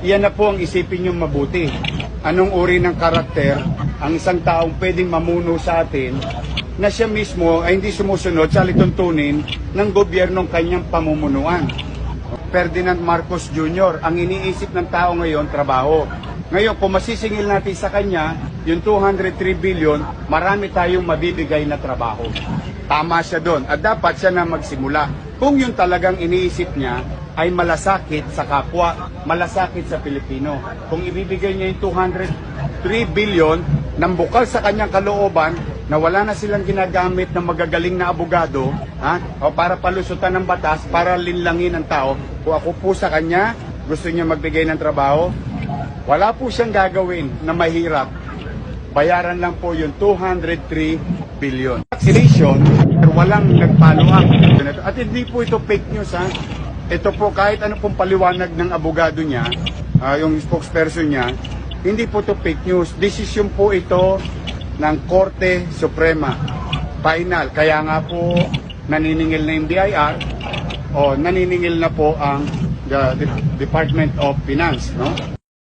Iyan na po ang isipin nyo mabuti. Anong uri ng karakter ang isang taong pwedeng mamuno sa atin na siya mismo ay hindi sumusunod sa lituntunin ng gobyernong kanyang pamumunuan. Ferdinand Marcos Jr., ang iniisip ng tao ngayon, trabaho. Ngayon, kung masisingil natin sa kanya, yung 203 billion, marami tayong mabibigay na trabaho. Tama siya doon. At dapat siya na magsimula. Kung yung talagang iniisip niya ay malasakit sa kapwa, malasakit sa Pilipino. Kung ibibigay niya yung 203 billion nang bukal sa kanyang kalooban na wala na silang ginagamit ng magagaling na abogado o para palusutan ng batas, para linlangin ang tao, kung ako po sa kanya, gusto niya magbigay ng trabaho, wala po siyang gagawin na mahirap. Bayaran lang po yung 203 billion. Vaccination, walang nag-follow up. At hindi po ito fake news. Ito po kahit ano pong paliwanag ng abogado niya, yung spokesperson niya, hindi po ito fake news. Desisyon po ito ng Korte Suprema. Final. Kaya nga po naniningil na yung BIR o naniningil na po ang the Department of Finance. No?